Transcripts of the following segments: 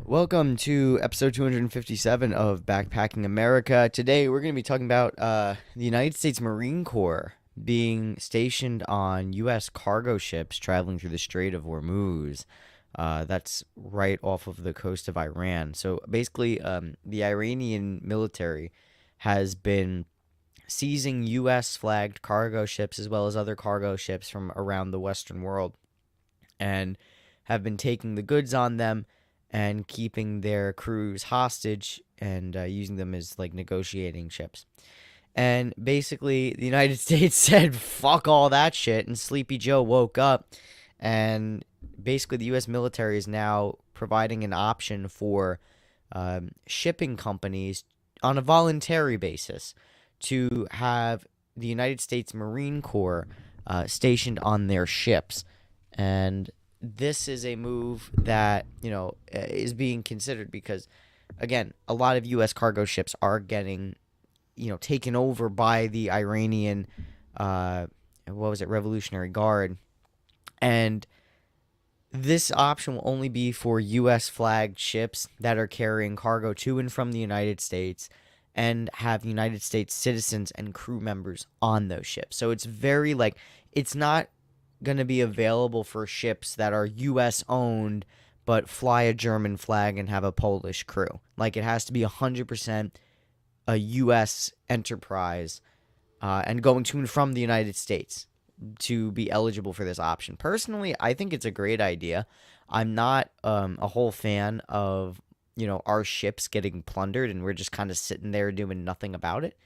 Welcome to episode 257 of Backpacking America. Today we're going to be talking about the United States Marine Corps being stationed on U.S. cargo ships traveling through the Strait of Hormuz. That's right off of the coast of Iran. So basically, the Iranian military has been seizing U.S. flagged cargo ships as well as other cargo ships from around the Western world and have been taking the goods on them and keeping their crews hostage and using them as like negotiating ships. And basically, the United States said, fuck all that shit. And Sleepy Joe woke up. And basically, the U.S. military is now providing an option for shipping companies on a voluntary basis to have the United States Marine Corps stationed on their ships. And this is a move that, is being considered because, again, a lot of U.S. cargo ships are getting, taken over by the Iranian, Revolutionary Guard. And this option will only be for U.S. flagged ships that are carrying cargo to and from the United States and have United States citizens and crew members on those ships. So it's very it's not going to be available for ships that are U.S. owned but fly a German flag and have a Polish crew. Like, it has to be 100% a U.S. enterprise and going to and from the United States to be eligible for this option. Personally, I think it's a great idea. I'm not a whole fan of, our ships getting plundered and we're just kind of sitting there doing nothing about it.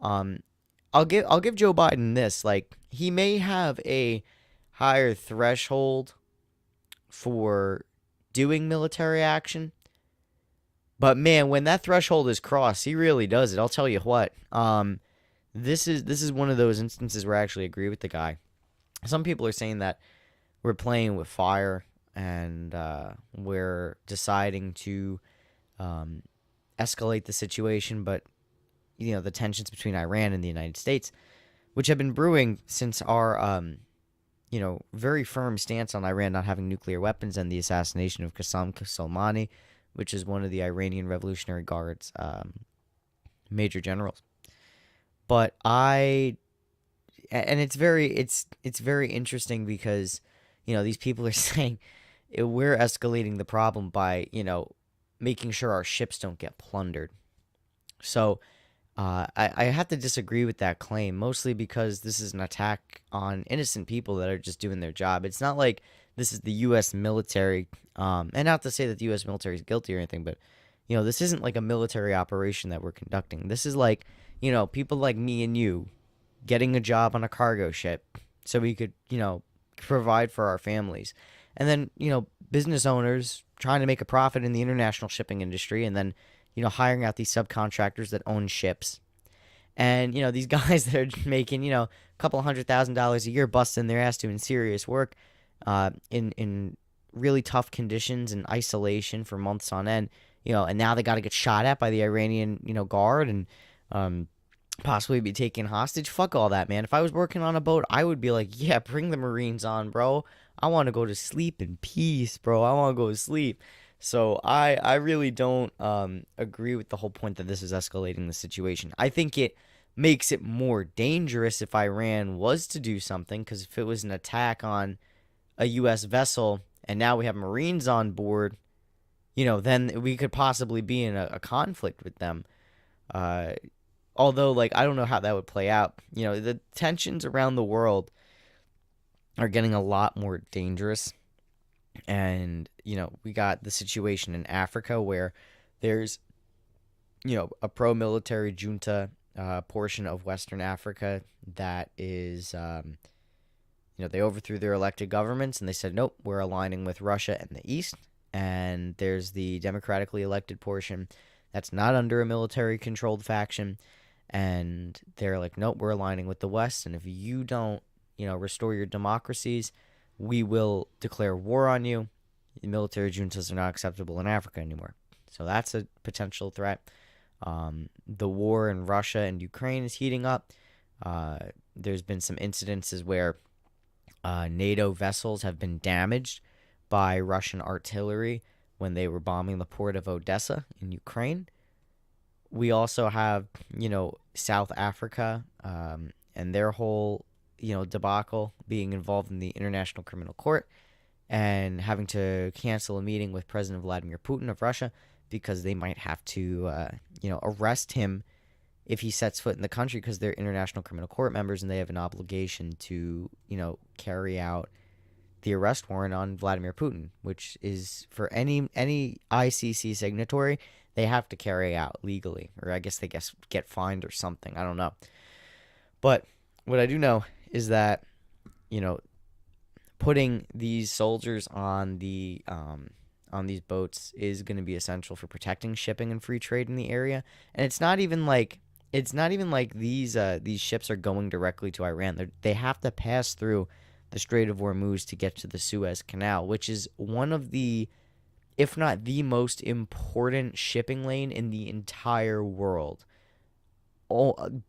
I'll give Joe Biden this. Like, he may have a higher threshold for doing military action, but man, when that threshold is crossed, he really does it. I'll tell you what. This is one of those instances where I actually agree with the guy. Some people are saying that we're playing with fire and we're deciding to escalate the situation, but the tensions between Iran and the United States, which have been brewing since our very firm stance on Iran not having nuclear weapons and the assassination of Qasem Soleimani, which is one of the Iranian Revolutionary Guard's major generals. But it's very interesting because, these people are saying we're escalating the problem by, making sure our ships don't get plundered. So I have to disagree with that claim, mostly because this is an attack on innocent people that are just doing their job. It's not like this is the U.S. military, and not to say that the U.S. military is guilty or anything, but, this isn't like a military operation that we're conducting. This is like, people like me and you getting a job on a cargo ship so we could, provide for our families. And then, business owners trying to make a profit in the international shipping industry and then, hiring out these subcontractors that own ships. And, these guys that are making, a couple $100,000 a year busting their ass doing serious work in really tough conditions and isolation for months on end, and now they got to get shot at by the Iranian, guard and possibly be taken hostage. Fuck all that, man. If I was working on a boat, I would be like, yeah, bring the Marines on, bro. I want to go to sleep in peace, bro. I want to go to sleep. So I really don't agree with the whole point that this is escalating the situation. I think it makes it more dangerous if Iran was to do something, because if it was an attack on a U.S. vessel and now we have Marines on board, then we could possibly be in a conflict with them. Although, I don't know how that would play out. The tensions around the world are getting a lot more dangerous. And, we got the situation in Africa where there's, a pro-military junta portion of Western Africa that is, they overthrew their elected governments and they said, nope, we're aligning with Russia and the East. And there's the democratically elected portion that's not under a military-controlled faction. And they're like, nope, we're aligning with the West. And if you don't, restore your democracies, we will declare war on you. The military juntas are not acceptable in Africa anymore. So that's a potential threat. The war in Russia and Ukraine is heating up. There's been some incidences where NATO vessels have been damaged by Russian artillery when they were bombing the port of Odessa in Ukraine. We also have, South Africa, and their whole, debacle being involved in the International Criminal Court and having to cancel a meeting with President Vladimir Putin of Russia because they might have to, arrest him if he sets foot in the country because they're International Criminal Court members and they have an obligation to, carry out the arrest warrant on Vladimir Putin, which is for any ICC signatory, they have to carry out legally, or I guess they get fined or something. I don't know. But what I do know is that, putting these soldiers on these boats is going to be essential for protecting shipping and free trade in the area. And it's not even like these ships are going directly to Iran. They have to pass through the Strait of Hormuz to get to the Suez Canal, which is one of the, if not the most important shipping lane in the entire world.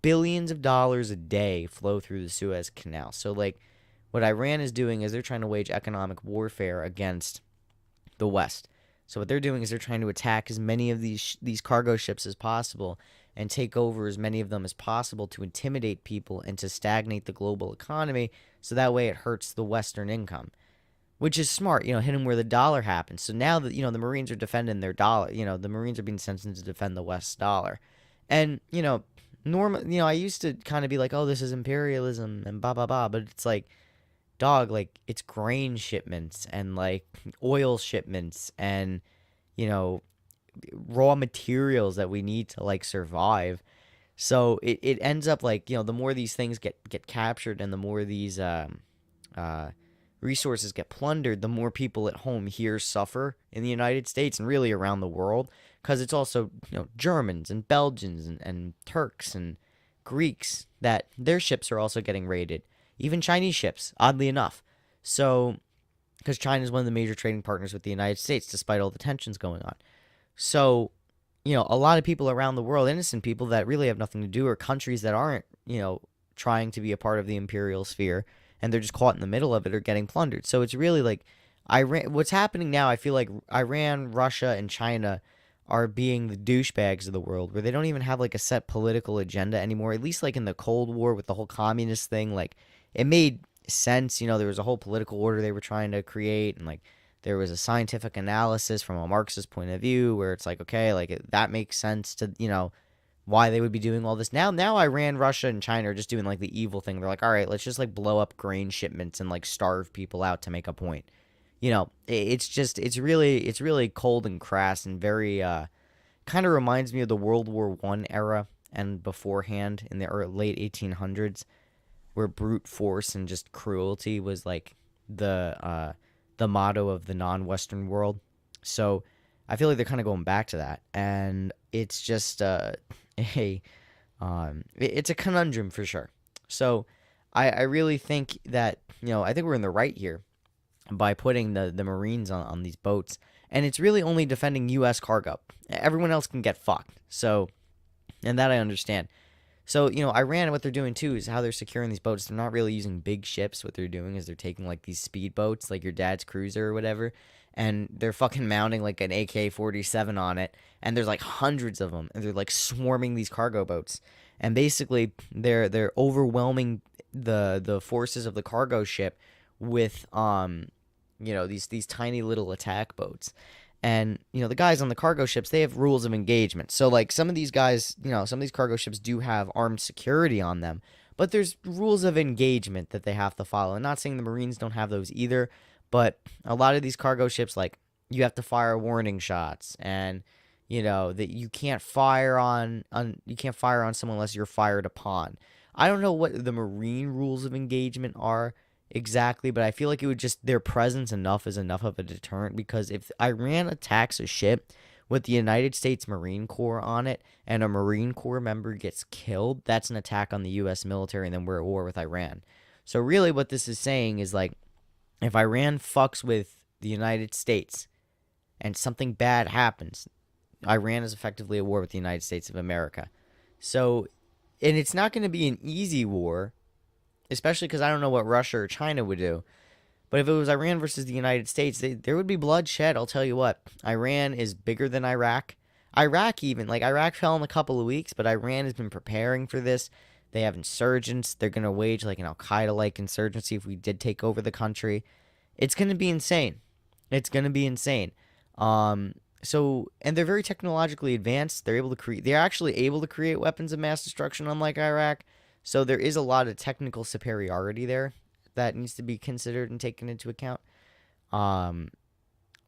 Billions of dollars a day flow through the Suez Canal. So, what Iran is doing is they're trying to wage economic warfare against the West. So what they're doing is they're trying to attack as many of these cargo ships as possible and take over as many of them as possible to intimidate people and to stagnate the global economy, so that way it hurts the Western income, which is smart, hit them where the dollar happens. So now that, the Marines are defending their dollar, the Marines are being sent in to defend the West's dollar. And, I used to kind of be like, oh, this is imperialism and blah, blah, blah. But it's like, dog, it's grain shipments and, oil shipments and, raw materials that we need to, survive. So it ends up, the more these things get captured and the more these resources get plundered, the more people at home here suffer in the United States and really around the world, because it's also, Germans and Belgians and Turks and Greeks that their ships are also getting raided, even Chinese ships, oddly enough. So, because China is one of the major trading partners with the United States, despite all the tensions going on. So, a lot of people around the world, innocent people that really have nothing to do, or countries that aren't, trying to be a part of the imperial sphere, and they're just caught in the middle of it, are getting plundered. So it's really Iran. What's happening now, I feel like Iran, Russia, and China are being the douchebags of the world, where they don't even have a set political agenda anymore. At least in the Cold War with the whole communist thing, it made sense. There was a whole political order they were trying to create, and there was a scientific analysis from a Marxist point of view where it's okay, that makes sense to, why they would be doing all this. Now Iran, Russia, and China are just doing the evil thing. They're all right, let's just blow up grain shipments and starve people out to make a point. It's really cold and crass and very kind of reminds me of the World War I era and beforehand in the late 1800s, where brute force and just cruelty was the motto of the non-Western world. So I feel like they're kind of going back to that, and it's just it's a conundrum for sure. So I really think that, I think we're in the right here by putting the Marines on these boats, and it's really only defending U.S. cargo. Everyone else can get fucked. So, and that I understand. So, Iran, what they're doing too is how they're securing these boats. They're not really using big ships. What they're doing is they're taking these speed boats, like your dad's cruiser or whatever, and they're fucking mounting an AK-47 on it, and there's hundreds of them, and they're swarming these cargo boats, and basically they're overwhelming the forces of the cargo ship with these tiny little attack boats. And, the guys on the cargo ships, they have rules of engagement. So, some of these guys, some of these cargo ships do have armed security on them. But there's rules of engagement that they have to follow. I'm not saying the Marines don't have those either. But a lot of these cargo ships, you have to fire warning shots. And, that you can't fire on someone unless you're fired upon. I don't know what the Marine rules of engagement are exactly, but I feel like it would just, their presence is enough of a deterrent, because if Iran attacks a ship with the United States Marine Corps on it and a Marine Corps member gets killed, that's an attack on the U.S. military, and then we're at war with Iran. So really what this is saying is if Iran fucks with the United States and something bad happens, Iran is effectively at war with the United States of America. So, and it's not going to be an easy war, especially because I don't know what Russia or China would do. But if it was Iran versus the United States, there would be bloodshed. I'll tell you what. Iran is bigger than Iraq. Iraq even, like Iraq fell in a couple of weeks, but Iran has been preparing for this. They have insurgents. They're going to wage like an Al-Qaeda-like insurgency if we did take over the country. It's going to be insane. It's going to be insane. And they're very technologically advanced. They're actually able to create weapons of mass destruction, unlike Iraq. So there is a lot of technical superiority there that needs to be considered and taken into account.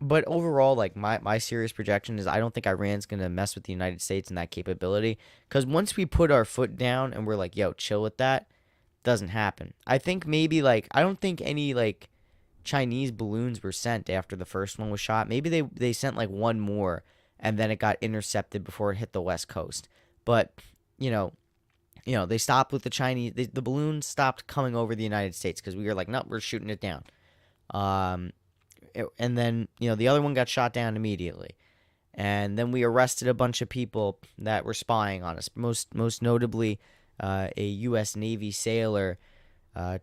But overall, like my serious projection is I don't think Iran's gonna mess with the United States and that capability. Because once we put our foot down and we're like, yo, chill with that, doesn't happen. I think maybe like I don't think any like Chinese balloons were sent after the first one was shot. Maybe they sent like one more and then it got intercepted before it hit the West Coast. But they stopped with the Chinese. The balloons stopped coming over the United States because we were like, no, we're shooting it down. And then the other one got shot down immediately. And then we arrested a bunch of people that were spying on us. Most notably, a U.S. Navy sailor,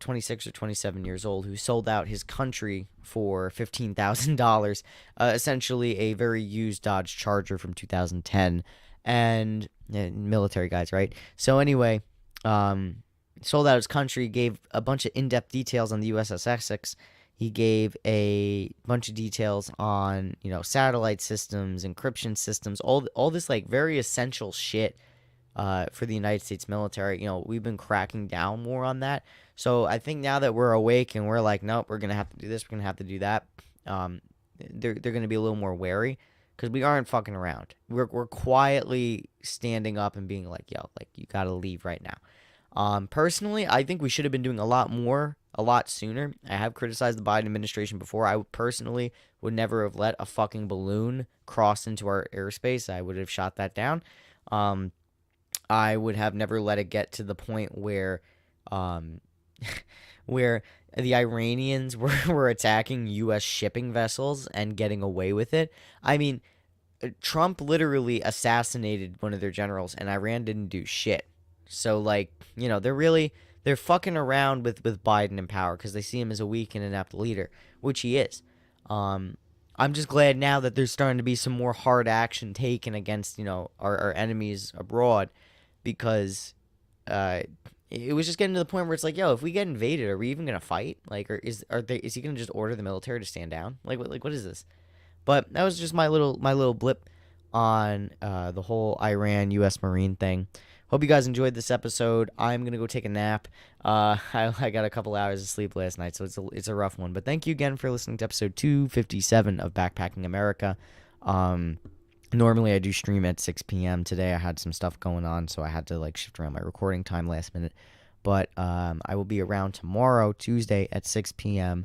26 or 27 years old, who sold out his country for $15,000, essentially a very used Dodge Charger from 2010, and military guys, right? So anyway, sold out his country, gave a bunch of in-depth details on the USS Essex. He gave a bunch of details on, satellite systems, encryption systems, all this like very essential shit for the United States military. We've been cracking down more on that. So I think now that we're awake and we're like, nope, we're going to have to do this, we're going to have to do that, they're going to be a little more wary because we aren't fucking around. We're quietly standing up and being like, yo, like you got to leave right now. Personally, I think we should have been doing a lot more, a lot sooner. I have criticized the Biden administration before. I personally would never have let a fucking balloon cross into our airspace. I would have shot that down. I would have never let it get to the point where where the Iranians were attacking U.S. shipping vessels and getting away with it. I mean, Trump literally assassinated one of their generals, and Iran didn't do shit. So, like, they're fucking around with Biden in power because they see him as a weak and inept leader, which he is. I'm just glad now that there's starting to be some more hard action taken against, our enemies abroad, because it was just getting to the point where it's like, yo, if we get invaded, are we even gonna fight? Like, or is he gonna just order the military to stand down? Like what is this? But that was just my little blip on the whole Iran U.S. Marine thing. Hope you guys enjoyed this episode. I'm gonna go take a nap. I got a couple hours of sleep last night, so it's a rough one. But thank you again for listening to episode 257 of Backpacking America. Normally I do stream at 6 p.m. Today I had some stuff going on, so I had to like shift around my recording time last minute. But I will be around tomorrow, Tuesday at 6 p.m.